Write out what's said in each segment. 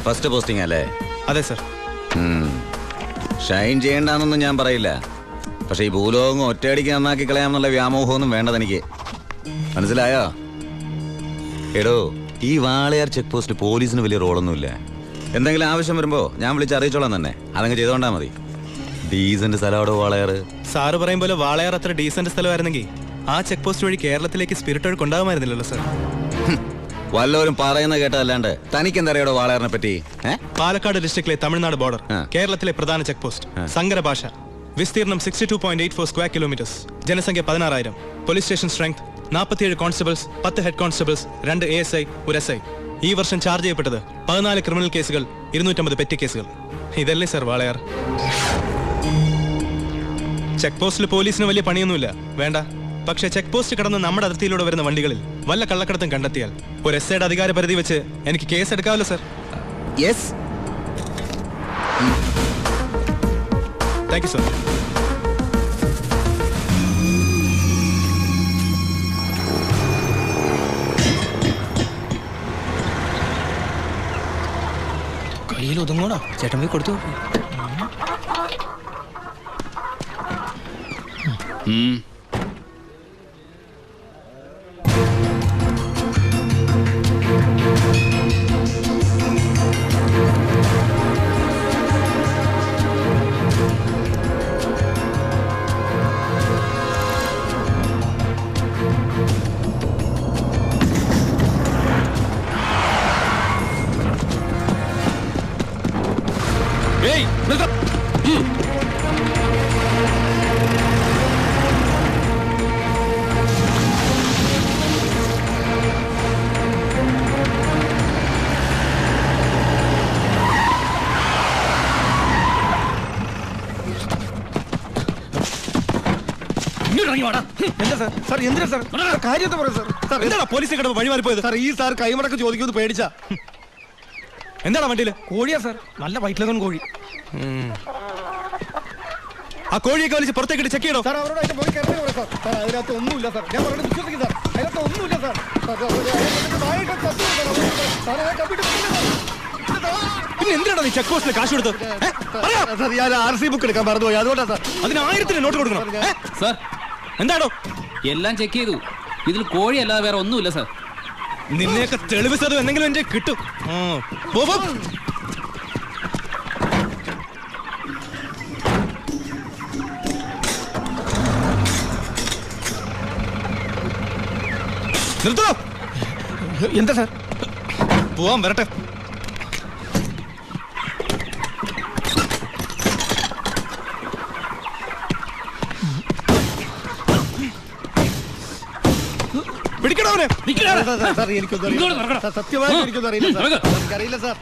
First posting അല്ലേ? അതെ sir. Shine ചെയ്യണ്ടെന്നൊന്നും ഞാൻ പറയില്ല, പക്ഷെ ഈ ഭൂലോകം ഒറ്റയടിക്ക് നന്നാക്കി കളയാമെന്നുള്ള വ്യാമോഹമൊന്നും വേണ്ടതെനിക്ക്. മനസ്സിലായോ? എടോ, ഈ വാളയാർ ചെക്ക് പോസ്റ്റ് പോലീസിന് വലിയ റോളൊന്നുമില്ല. എന്തെങ്കിലും ആവശ്യം വരുമ്പോ ഞാൻ വിളിച്ച് അറിയിച്ചോളാം തന്നെ. അതങ്ങ് ചെയ്തോണ്ടാ മതി. ഡീസന്റ് സ്ഥലമാടോ വാളയാർ. സാറ് പറയും പോലെ വാളയാർ അത്ര ഡീസന്റ് സ്ഥലമായിരുന്നെങ്കിൽ ആ ചെക്ക് പോസ്റ്റ് വഴി കേരളത്തിലേക്ക് സ്പിരിറ്റ് ഒഴുക്ക് ഉണ്ടാകുമായിരുന്നില്ലല്ലോ സർ. വല്ലവരും പറയുന്ന കേട്ടതല്ലാണ്ട് തനിക്ക് എന്തറിയാടോ വാളയാറിനെ പറ്റി? പാലക്കാട് ഡിസ്ട്രിക്റ്റിലെ തമിഴ്നാട് ബോർഡർ, കേരളത്തിലെ പ്രധാന ചെക്ക് പോസ്റ്റ്, സങ്കര ഭാഷ, വിസ്തീർണം 62.84 സ്ക്വയർ കിലോമീറ്റേഴ്സ്, ജനസംഖ്യ 16,000, police station strength 47 constables, 10 head constables, 2 ASI, 1 SI. ഈ വർഷം ചാർജ് ചെയ്യപ്പെട്ടത് 14 ക്രിമിനൽ കേസുകൾ, 250 പെറ്റി കേസുകൾ. ഇതല്ലേ സർ വാളയാർ? ചെക്ക് പോസ്റ്റിൽ പോലീസിന് വലിയ പണിയൊന്നുമില്ല, വേണ്ട. പക്ഷെ ചെക്ക് പോസ്റ്റ് കടന്ന് നമ്മുടെ അതിർത്തിയിലൂടെ വരുന്ന വണ്ടികളിൽ വല്ല കള്ളക്കടത്തും കണ്ടെത്തിയാൽ ഒരു SIയുടെ അധികാര പരിധി വെച്ച് എനിക്ക് കേസ് എടുക്കാമല്ലോ sir. Yes. Thank you sir. കയ്യിൽ ഒതുങ്ങോടാ, ചേട്ടൻ പോയി കൊടുത്തു. പോലീസിനെ കിടന്ന് വഴിമാറിപ്പോയത് സാർ. ഈ സാർ കൈമടക്ക് ചോദിക്കുന്നത് പേടിച്ചാ. എന്താണ് വണ്ടിയില്? കോഴിയാ സാർ, നല്ല വയറ്റിലകൻ കോഴി. ആ കോഴിയൊക്കെ വലിച്ച് പുറത്തേക്ക് ചെക്ക് ചെയ്യണോ സാർ? അവരോട് അതിന്റെ പോയി കയറി പറയും സാർ. സാർ അതിനകത്ത് ഒന്നുമില്ല സാർ, ഞാൻ പറഞ്ഞത് വിശ്വസിക്കും സാർ. അതിനകത്ത് ഒന്നുമില്ല സാർ. പിന്നെ എന്തിനാണ് നീ ചെക്ക് പോസ്റ്റിൽ കാശ് കൊടുത്തത്? ഞാൻ RC ബുക്ക് എടുക്കാൻ മറന്നുപോയി, അതുകൊണ്ടാ സാർ. അതിന് 1000 നോട്ട് കൊടുക്കണം സാർ. എന്താണോ? എല്ലാം ചെക്ക് ചെയ്തു, ഇതിൽ കോഴി അല്ലാതെ വേറെ ഒന്നുമില്ല സാർ. നിന്നെയൊക്കെ തെളിവ് സത് എന്തെങ്കിലും എന്റെ കിട്ടും. നിർത്തോ. എന്താ സാർ? പോവാൻ വരട്ടെ. പിടിക്കണവനെ. സത്യമായിട്ട് എനിക്കൊന്നും അറിയില്ല സാർ. എനിക്കറിയില്ല സാർ.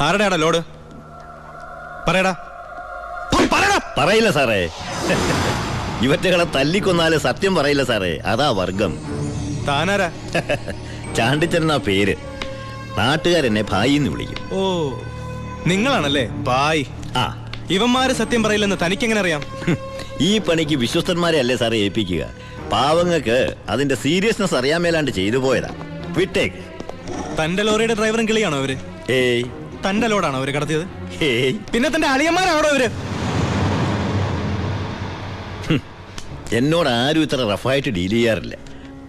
ആരുടെയാടാ ലോഡ്? പറയടാ. പറയില്ല സാറേ. ഇവറ്റകളെ തല്ലിക്കൊന്നാല് സത്യം പറയില്ല സാറേ, അതാ വർഗം. താനാരാ? ചാണ്ടിച്ചെന്നാ പേര്. നാട്ടുകാരെന്നെ ഭായിന്ന് വിളിക്കും. ഓ, നിങ്ങളാണല്ലേ ബായ്. ആ, ഇവന്മാര് സത്യം പറയില്ലെന്ന് തനിക്കെങ്ങനെ അറിയാം? ഈ പണിക്ക് വിശ്വസ്തന്മാരെ അല്ലേ സാറേ ഏൽപ്പിക്കുക? പാവങ്ങൾക്ക് അതിന്റെ സീരിയസ്നെസ് അറിയാൻ മേലാണ്ട് ചെയ്തു പോയതാ. വിട്ടേക്ക്. തന്റെ ലോറിയുടെ ഡ്രൈവറും കിളിയാണോ അവര്? ഏയ്. തന്റെ ലോഡാണോ അവര് കടത്തിയത്? ഏയ്. പിന്നെ തന്റെ അളിയന്മാരാണോ അവര്? എന്നോട് ആരും ഇത്ര റഫായിട്ട് ഡീൽ ചെയ്യാറില്ല.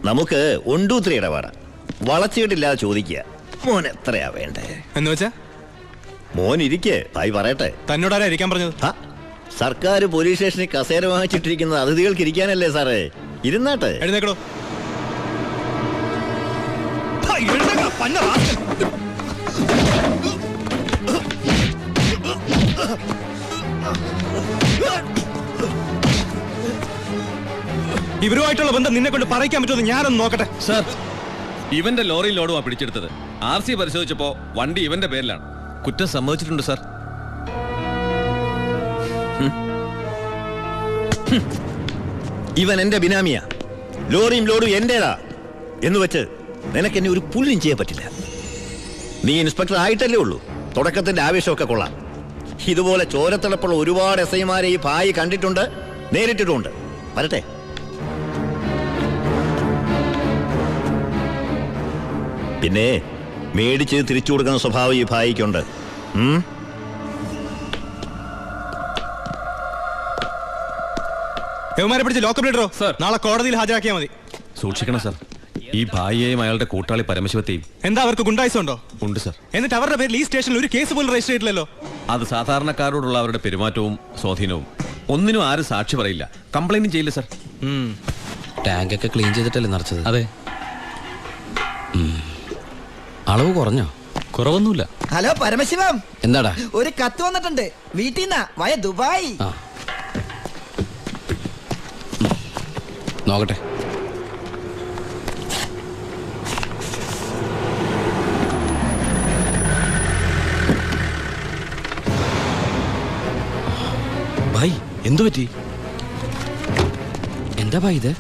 നമുക്ക് 1 2 3 ഇടപാടാ. വളച്ചിട്ടില്ലാതെ ചോദിക്കുക, മോൻ എത്രയാ വേണ്ടേ എന്ന് വെച്ചാ? മോൻ ഇരിക്കേ, ഭായി പറയട്ടെ. തന്നോടാരാ ഇരിക്കാൻ പറഞ്ഞത്? സർക്കാർ പോലീസ് സ്റ്റേഷനിൽ കസേര വാങ്ങിച്ചിട്ടിരിക്കുന്നത് അതിഥികൾക്ക് ഇരിക്കാനല്ലേ സാറേ? ഇരുന്നാട്ടെ. എഴുന്നേക്കടോ. ഇവരുമായിട്ടുള്ള ബന്ധം നിന്നെ കൊണ്ട് പറയിക്കാൻ പറ്റുമെന്ന് ഞാനൊന്ന് നോക്കട്ടെ. സാർ, ഇവന്റെ ലോറി ലോഡുമാ പിടിച്ചെടുത്തത്. RC പരിശോധിച്ചപ്പോ വണ്ടി ഇവന്റെ പേരിലാണ്. കുറ്റം സമ്മതിച്ചിട്ടുണ്ട് സാർ. ഇവൻ എന്റെ ബിനാമിയാ. ലോറിയും ലോഡും എന്റേതാ എന്ന് വെച്ച് നിനക്ക് എന്നെ ഒരു പുല്ലും ചെയ്യാൻ പറ്റില്ല. നീ ഇൻസ്പെക്ടർ ആയിട്ടല്ലേ ഉള്ളൂ. തുടക്കത്തിന്റെ ആവേശമൊക്കെ കൊള്ളാം. ഇതുപോലെ ചോരത്തിളപ്പുള്ള ഒരുപാട് SIമാരെ ഈ ഭായി കണ്ടിട്ടുണ്ട്, നേരിട്ടിട്ടുണ്ട്. വരട്ടെ. പിന്നെ മേടിച്ച് തിരിച്ചു കൊടുക്കുന്ന സ്വഭാവം ഈ ഭായിക്കുണ്ട്. യവന്മാരെ പിടിച്ച് ലോക്കപ്പ് ഇടറോ. സർ. നാളെ കോടതിയിൽ ഹാജരാക്കിയാൽ മതി. സൂക്ഷിക്കണം സർ. ഈ ഭായിയെയും അയാളുടെ കൂട്ടാളി പരമശിവത്തെയും. എന്താ അവർക്ക് ഗുണ്ടായിസുണ്ടോ? ഉണ്ട് സർ. എന്നിട്ട് അവരുടെ പേരിൽ ഈ സ്റ്റേഷനിൽ ഒരു കേസ് പോലും രജിസ്റ്റർ ചെയ്തിട്ടില്ലല്ലോ. അത് സാധാരണക്കാരോടുള്ള അവരുടെ പെരുമാറ്റവും സ്വാധീനവും. ഒന്നിനും ആരും സാക്ഷി പറയില്ല, കംപ്ലൈന്റും ചെയ്യില്ല സർ. ടാങ്ക് ഒക്കെ ക്ലീൻ ചെയ്തിട്ടല്ലേ നിറച്ചത്? അതെ. അളവ് കുറഞ്ഞോ? കുറവൊന്നുമില്ല. ഹലോ പരമശിവം, എന്താടാ? ഒരു കത്ത് വന്നിട്ടുണ്ട് വീട്ടിൽ നിന്നാ, വയ ദുബായ്. ആ നോക്കട്ടെ. ഭായ് എന്തു പറ്റി? എന്താ ഭായി ഇത്?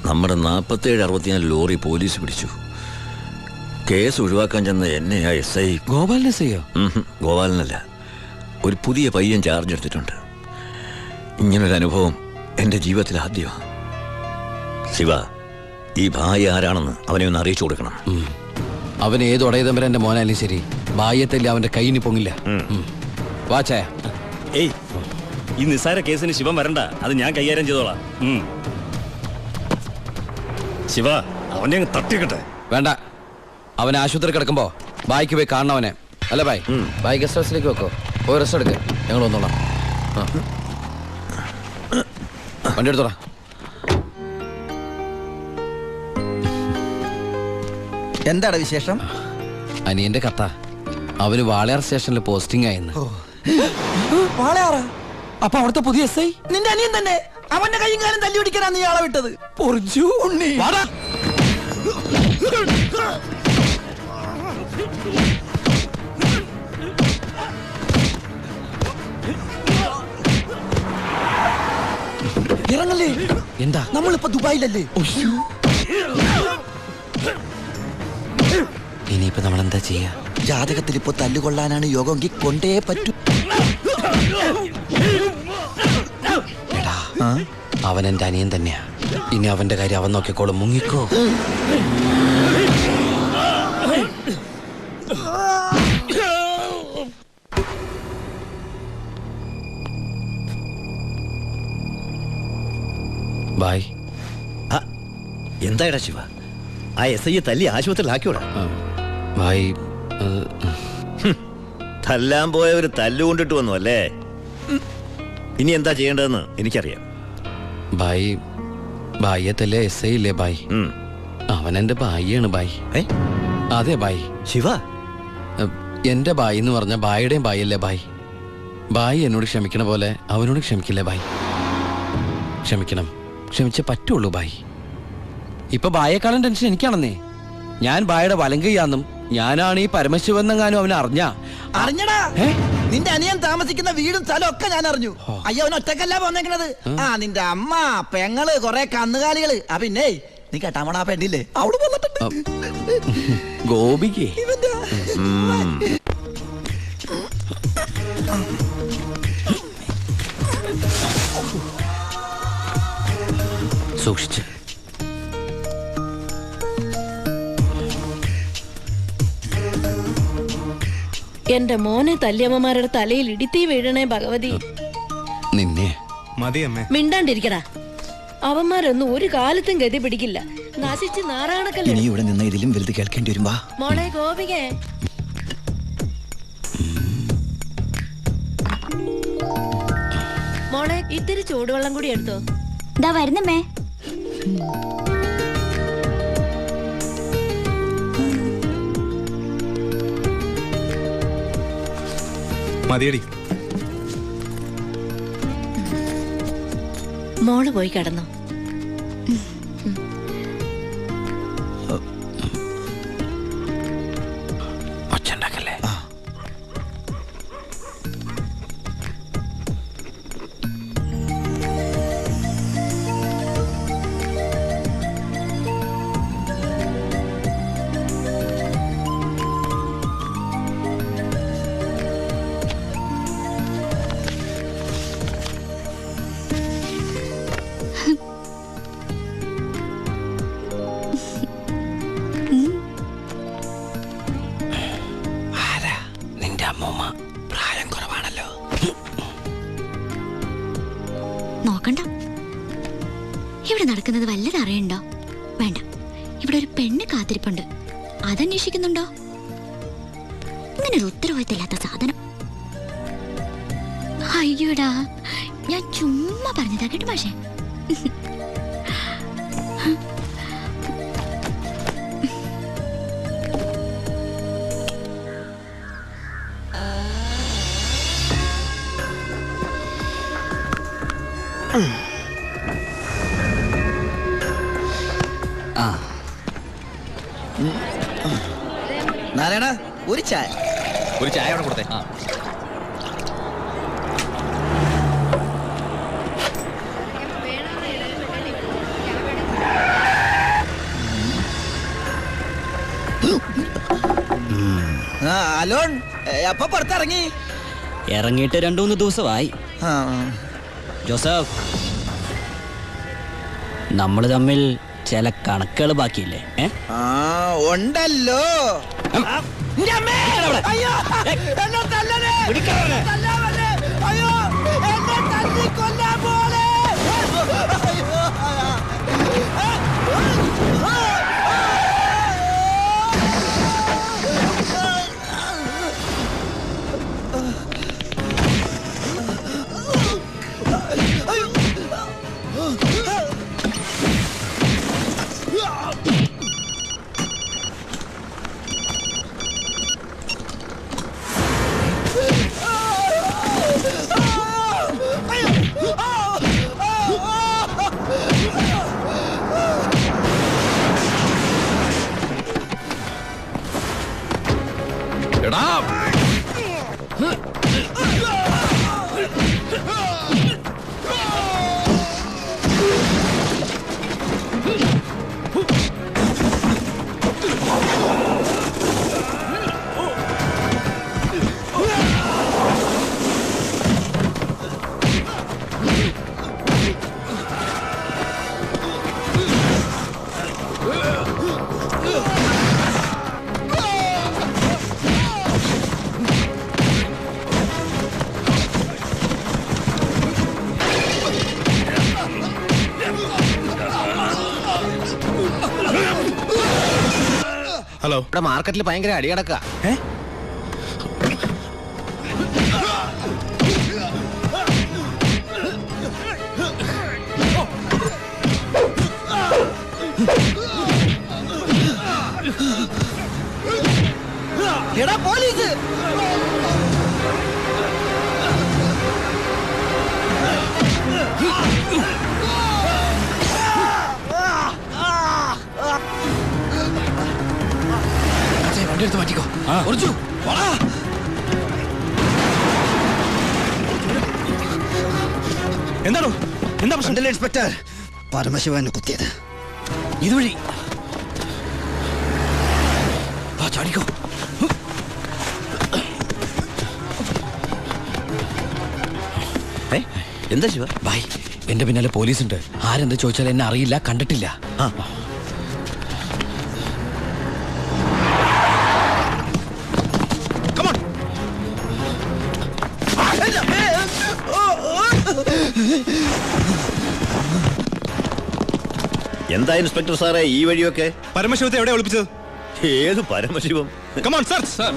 നമ്മുടെ 47-64 ലോറി പോലീസ് പിടിച്ചു. കേസ് ഒഴിവാക്കാൻ ചെന്ന എന്നെ ആ SI ഗോപാലിനെ ചെയ്യോ? ഗോപാലനല്ല, ഒരു പുതിയ പയ്യൻ ചാർജ് എടുത്തിട്ടുണ്ട്. ഇങ്ങനൊരു അനുഭവം എൻ്റെ ജീവിതത്തിൽ ആദ്യമാണ്. ശിവ, ഈ ഭായി ആരാണെന്ന് അവനെ ഒന്ന് അറിയിച്ചു കൊടുക്കണം. അവൻ ഏത് ഉടയതമ്പരന്റെ മോനായാലും ശരി, ബാഹ്യത്തല്ലേ അവന്റെ കൈയിന് പൊങ്ങില്ല. വാച്ചേ. ഏയ്, ഈ നിസ്സാര കേസിന് ശിവൻ വരണ്ട, അത് ഞാൻ കൈകാര്യം ചെയ്തോളാം. ശിവ, അവനെ അങ്ങ് തട്ടിക്കട്ടെ. വേണ്ട, അവൻ ആശുപത്രി കിടക്കുമ്പോ ബായിക്ക് പോയി കാണണം അവനെ. അല്ല ബായ്, ബായ് ഗസ്റ്റ് ഹൗസിലേക്ക് വെക്കോ, പോയി റെസ്റ്റ് എടുക്ക്, ഞങ്ങൾ വന്നോളാം. വണ്ടി എടുത്തോളാം. എന്താണ് വിശേഷം? അനിയന്റെ കഥ. അവന് വാളയാർ സ്റ്റേഷനിൽ പോസ്റ്റിംഗ് ആയിരുന്നു. വാളയാറാ? അപ്പൊ അവിടുത്തെ പുതിയ SI നിന്റെ അനിയൻ തന്നെ. അവന്റെ കൈയും കാലം തല്ലി പിടിക്കാനാ നീ ആളെ വിട്ടത്. ഉണ്ണി. ഇറങ്ങല്ലേ. എന്താ? നമ്മളിപ്പോ ദുബായിലല്ലേ? ഇനിയിപ്പോ നമ്മൾ എന്താ ചെയ്യാ? ജാതകത്തിൽ ഇപ്പൊ തല്ലുകൊള്ളാനാണ് യോഗമെങ്കിൽ കൊണ്ടേ പറ്റൂ. എടാ, അവൻ എന്റെ അനിയൻ തന്നെയാ. ഇനി അവന്റെ കാര്യം അവൻ നോക്കിക്കോളും. മുങ്ങിക്കോ. ബായ്. എന്തായടാ ശിവ, ആ SI തല്ലി ആശുപത്രിയിലാക്കിയോടാ? ബായ്, തല്ലാൻ പോയവര് തല്ലുകൊണ്ടിട്ട് വന്നു അല്ലേ? ഇനി എന്താ ചെയ്യേണ്ടതെന്ന് എനിക്കറിയാം. ബായ്, ബായ്യത്തല്ലേ SI ഇല്ലേ ബായ്? അവൻ എന്റെ ബായിയാണ് ബായ്. അതെ ബായ്. ശിവ, എന്റെ ബായി എന്ന് പറഞ്ഞ ബായിയുടെയും ബായല്ലേ ബായ്? ബായി എന്നോട് ക്ഷമിക്കണ പോലെ അവനോട് ക്ഷമിക്കില്ലേ ബായ്? ക്ഷമിക്കണം, ക്ഷമിച്ചേ പറ്റുള്ളൂ ബായ്. ഇപ്പൊ ബായേക്കാളും ടെൻഷൻ എനിക്കാണെന്നേ. ഞാൻ ബായുടെ വലങ്കയ്യാന്നും ഞാനാണ് ഈ പരമശിവനെങ്ങാനും അവനെ അറിഞ്ഞടാ. നിന്റെ അനിയൻ താമസിക്കുന്ന വീടും സ്ഥലം ഒക്കെ ഞാൻ അറിഞ്ഞു. അയ്യോ, അവൻ ഒറ്റക്കല്ല പോന്നേക്കണത്. നിന്റെ അമ്മ, പെങ്ങള്, കൊറേ കന്നുകാലികള്. പിന്നെ നീ കേട്ടാമണ ആ പെണ്ണില്ലേ, അവിടെ വന്നിട്ടുണ്ട്. ഗോപിക്ക് സൂക്ഷിച്ച്. എന്റെ മോനെ തല്ലിയമ്മമാരുടെ തലയിൽ ഇടിത്തീ വീഴണേ ഭഗവതി. നിന്നെ മതി അമ്മേ. മിണ്ടാണ്ടിരിക്കടാ. അവന്മാരൊന്നും ഒരു കാലത്തും ഗതി പിടിക്കില്ല. നശിച്ച് നാറാണക്കല്ലേ. ഇനി ഇവിടെ നിന്ന് ഇതിലും വലുത് കേൾക്കേണ്ടി വരുമ്പോ. മോളെ ഗോപികേ, മോളെ ഇത്തിരി ചൂടുവെള്ളം കൂടി എടുത്തോ. ദാ വരുന്നമ്മേ. മതിയടി. മോള് പോയി കിടന്നോ. ഒച്ചണ്ടാക്കല്ലേ. നോക്കണ്ട. ഇവിടെ നടക്കുന്നത് വല്ലത് അറിയണ്ടോ? വേണ്ട. ഇവിടെ ഒരു പെണ്ണ് കാത്തിരിപ്പുണ്ട്. അതന്വേഷിക്കുന്നുണ്ടോ? ഇങ്ങനെ ഒരു ഉത്തരവാദിത്തമില്ലാത്ത സാധനം. അയ്യോടാ, ഞാൻ ചുമ്മാ പറഞ്ഞതാ കേട്ടോ മാഷേ. നാരായണ, ഒരു ചായ. ഒരു ചായ അവിടെ കൊടുത്തേ. അലോൺ അപ്പൊ പുറത്തിറങ്ങി? ഇറങ്ങിയിട്ട് 2-3 ദിവസമായി. ജോസഫ്, നമ്മൾ തമ്മിൽ ചില കണക്കുകൾ ബാക്കിയില്ലേ? ഉണ്ടല്ലോ. അയ്യോ, എന്നെ തല്ലണേ. അയ്യോ, എന്നെ തല്ലിക്കൊല്ലാൻ പോലെ. ഹലോ, ഇവിടെ മാർക്കറ്റിൽ ഭയങ്കര അടി കിടക്കുക. എടാ പോലീസ്! വണ്ടി എടുത്ത് മാറ്റിക്കോ. എന്താണോ? എന്താ പ്രശ്നം? ഇൻസ്പെക്ടർ, പരമശിവനെ കുത്തിയത് ഇതുവഴി ചാടിക്കോ. എന്താ ശിവ? ബായ്, എന്റെ പിന്നാലെ പോലീസുണ്ട്. ആരെന്താ ചോദിച്ചാൽ എന്നെ അറിയില്ല, കണ്ടിട്ടില്ല. എന്താ ഇൻസ്പെക്ടർ സാറേ ഈ വഴിയൊക്കെ? പരമശിവത്തെ എവിടെ ഒളിപ്പിച്ചത്? ഏത് പരമശിവം? Come on sir. സർ,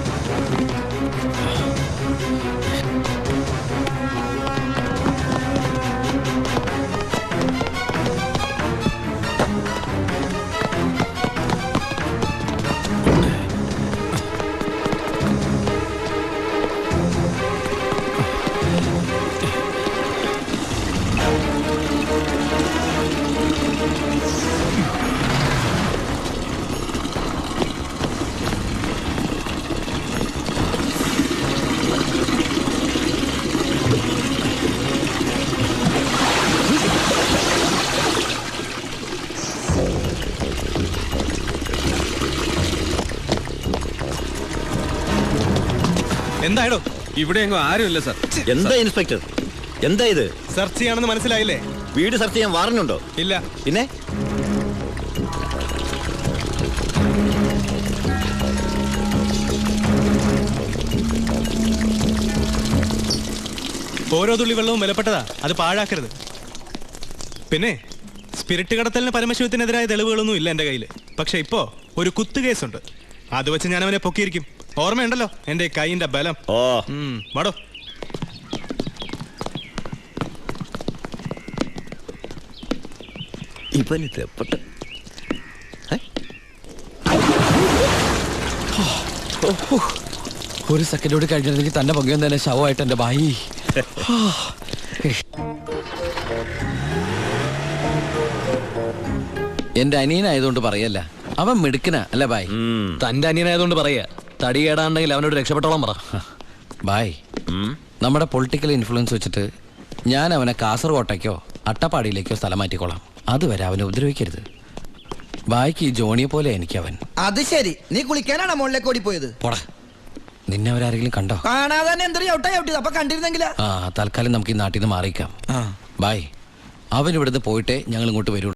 എന്തായോ? ഇവിടെ എങ്ങും ആരുമില്ല സർ. എന്താ ഇൻസ്പെക്ടർ, എന്താ ഇത്? സെർച്ച് ചെയ്യാണെന്ന് മനസ്സിലായില്ലേ? വീട് സെർച്ച് ചെയ്യാൻ വാറന്റുണ്ടോ? ഇല്ല. പിന്നെ ഓരോ തുള്ളി വെള്ളവും വിലപ്പെട്ടതാ, അത് പാഴാക്കരുത്. പിന്നെ സ്പിരിറ്റ് കടത്തലിന് പരമശിവത്തിനെതിരായ തെളിവുകളൊന്നും ഇല്ല എന്റെ കയ്യിൽ. പക്ഷെ ഇപ്പോ ഒരു കുത്തു കേസുണ്ട്. അത് വെച്ച് ഞാൻ അവനെ പൊക്കിയിരിക്കും. ഓർമ്മയുണ്ടല്ലോ എന്റെ കൈയിന്റെ ബലം. വാടോ. ഒരു സെക്കൻഡ് കൂടി കഴിഞ്ഞിരുന്നെങ്കിൽ തന്നെ പൊങ്ങിയും തന്നെ ശവമായിട്ട് എന്റെ ബായി. എന്റെ അനിയനായതുകൊണ്ട് പറയല്ല, അവൻ മിടുക്കനാ അല്ലേ ബായ്? തന്റെ അനിയനായതുകൊണ്ട് പറയാ. തടി കേടാണെങ്കിൽ അവനോട് രക്ഷപ്പെട്ടോളം പറ. ബായ്, നമ്മുടെ പൊളിറ്റിക്കൽ ഇൻഫ്ലുവൻസ് വെച്ചിട്ട് ഞാൻ അവനെ കാസർകോട്ടേക്കോ അട്ടപ്പാടിയിലേക്കോ സ്ഥലം മാറ്റിക്കോളാം. അതുവരെ അവനെ ഉപദ്രവിക്കരുത്. ബായ്ക്ക് ഈ ജോണിയെ പോലെ എനിക്ക് അവൻ. അത് ശരി, നീ കുളിക്കാനാണോ മുകളിലേക്ക് ഓടിപ്പോയത്? പോടാ, നിന്നെ അവരാരെങ്കിലും കണ്ടോ? കാണാതെ തന്നെ എന്തൊരു ചവിട്ടിയത്. അപ്പൊ കണ്ടിരുന്നെങ്കിലാ. തൽക്കാലം നമുക്ക് ഈ നാട്ടിൽ നിന്ന് മാറിയിക്കാം. ബായ്, അവൻ ഇവിടുന്ന് പോയിട്ടേ ഞങ്ങൾ ഇങ്ങോട്ട് വരൂ.